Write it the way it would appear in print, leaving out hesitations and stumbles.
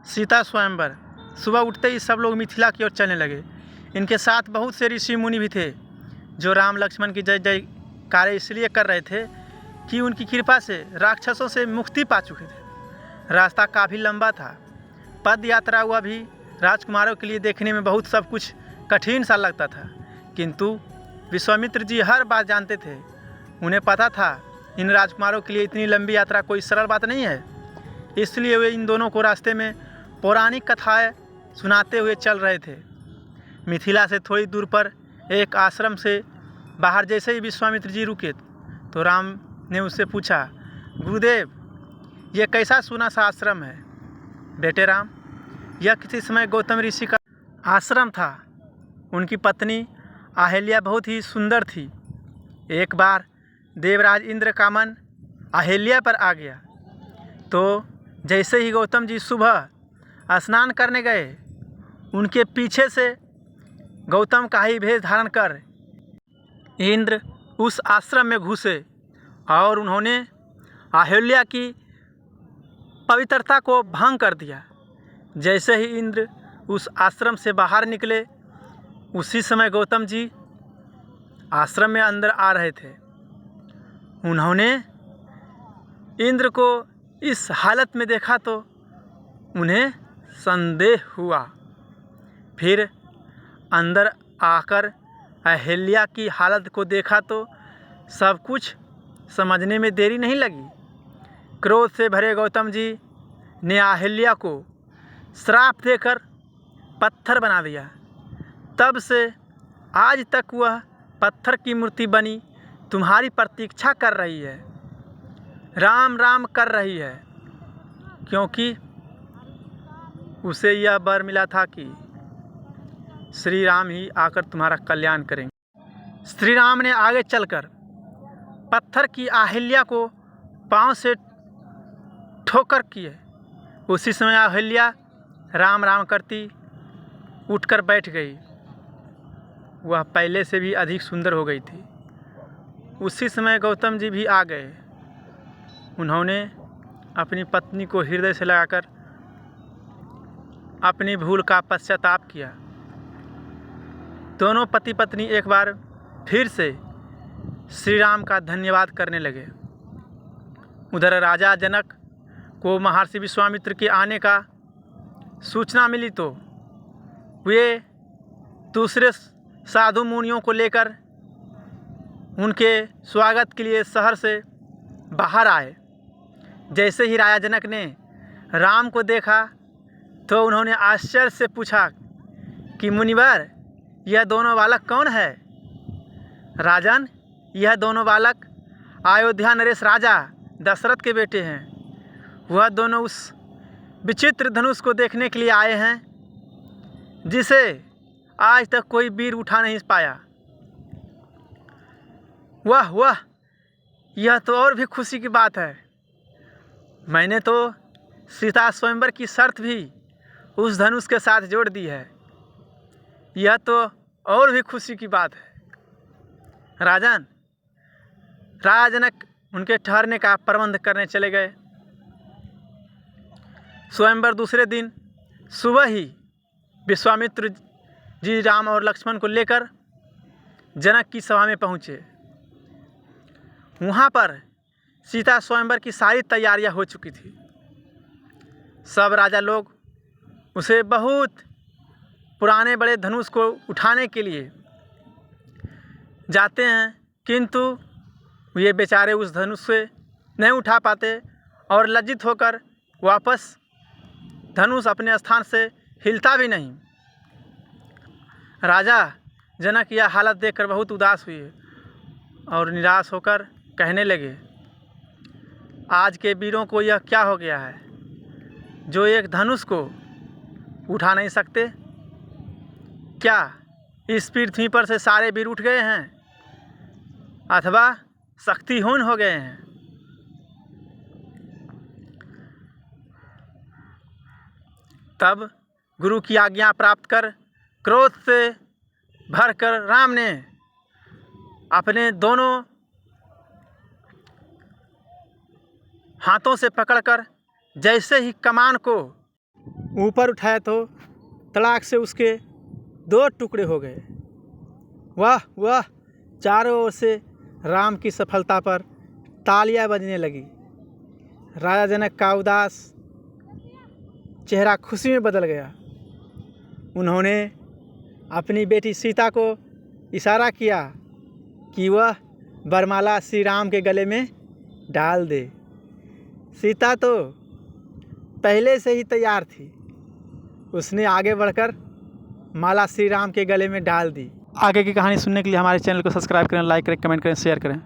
सीता स्वयंवर। सुबह उठते ही सब लोग मिथिला की ओर चलने लगे। इनके साथ बहुत से ऋषि मुनि भी थे जो राम लक्ष्मण की जय जयकारे इसलिए कर रहे थे कि उनकी कृपा से राक्षसों से मुक्ति पा चुके थे। रास्ता काफ़ी लंबा था। पद यात्रा हुआ भी राजकुमारों के लिए देखने में बहुत सब कुछ कठिन सा लगता था, किंतु विश्वामित्र जी हर बात जानते थे। उन्हें पता था इन राजकुमारों के लिए इतनी लंबी यात्रा कोई सरल बात नहीं है, इसलिए वे इन दोनों को रास्ते में पौराणिक कथाएं सुनाते हुए चल रहे थे। मिथिला से थोड़ी दूर पर एक आश्रम से बाहर जैसे ही विश्वामित्र जी रुके तो राम ने उससे पूछा, गुरुदेव, यह कैसा सुना सा आश्रम है? बेटे राम, यह किसी समय गौतम ऋषि का आश्रम था। उनकी पत्नी अहिल्या बहुत ही सुंदर थी। एक बार देवराज इंद्र का मन अहिल्या पर आ गया, तो जैसे ही गौतम जी सुबह स्नान करने गए, उनके पीछे से गौतम का ही भेष धारण कर इंद्र उस आश्रम में घुसे और उन्होंने अहिल्या की पवित्रता को भंग कर दिया। जैसे ही इंद्र उस आश्रम से बाहर निकले, उसी समय गौतम जी आश्रम में अंदर आ रहे थे। उन्होंने इंद्र को इस हालत में देखा तो उन्हें संदेह हुआ। फिर अंदर आकर अहिल्या की हालत को देखा तो सब कुछ समझने में देरी नहीं लगी। क्रोध से भरे गौतम जी ने अहिल्या को श्राप देकर पत्थर बना दिया। तब से आज तक वह पत्थर की मूर्ति बनी तुम्हारी प्रतीक्षा कर रही है, राम राम कर रही है, क्योंकि उसे यह वर मिला था कि श्री राम ही आकर तुम्हारा कल्याण करेंगे। श्री राम ने आगे चलकर पत्थर की अहिल्या को पांव से ठोकर किए। उसी समय अहिल्या राम राम करती उठकर बैठ गई। वह पहले से भी अधिक सुंदर हो गई थी। उसी समय गौतम जी भी आ गए। उन्होंने अपनी पत्नी को हृदय से लगाकर अपनी भूल का पश्चाताप किया। दोनों पति पत्नी एक बार फिर से श्री राम का धन्यवाद करने लगे। उधर राजा जनक को महर्षि विश्वामित्र के आने का सूचना मिली तो वे दूसरे साधु मुनियों को लेकर उनके स्वागत के लिए शहर से बाहर आए। जैसे ही राजा जनक ने राम को देखा तो उन्होंने आश्चर्य से पूछा कि मुनिवर, यह दोनों बालक कौन है? राजन, यह दोनों बालक अयोध्या नरेश राजा दशरथ के बेटे हैं। वह दोनों उस विचित्र धनुष को देखने के लिए आए हैं जिसे आज तक कोई वीर उठा नहीं पाया। वाह वाह, यह तो और भी खुशी की बात है। मैंने तो सीता स्वयंवर की शर्त भी उस धनुष के साथ जोड़ दी है। यह तो और भी खुशी की बात है। राजन, राजा जनक उनके ठहरने का प्रबंध करने चले गए। स्वयंवर दूसरे दिन सुबह ही विश्वामित्र जी राम और लक्ष्मण को लेकर जनक की सभा में पहुँचे। वहाँ पर सीता स्वयंवर की सारी तैयारियां हो चुकी थी। सब राजा लोग उसे बहुत पुराने बड़े धनुष को उठाने के लिए जाते हैं, किंतु ये बेचारे उस धनुष से नहीं उठा पाते और लज्जित होकर वापस धनुष अपने स्थान से हिलता भी नहीं। राजा जनक यह हालत देखकर बहुत उदास हुए और निराश होकर कहने लगे, आज के वीरों को यह क्या हो गया है जो एक धनुष को उठा नहीं सकते? क्या इस पृथ्वी पर से सारे वीर उठ गए हैं अथवा शक्तिहीन हो गए हैं? तब गुरु की आज्ञा प्राप्त कर क्रोध से भरकर राम ने अपने दोनों हाथों से पकड़कर जैसे ही कमान को ऊपर उठाया तो तड़ाक से उसके 2 टुकड़े हो गए। वाह वाह! चारों ओर से राम की सफलता पर तालियां बजने लगी। राजा जनक का उदास चेहरा खुशी में बदल गया। उन्होंने अपनी बेटी सीता को इशारा किया कि वह वरमाला श्री राम के गले में डाल दे। सीता तो पहले से ही तैयार थी। उसने आगे बढ़कर माला श्री राम के गले में डाल दी। आगे की कहानी सुनने के लिए हमारे चैनल को सब्सक्राइब करें, लाइक करें, कमेंट करें, शेयर करें।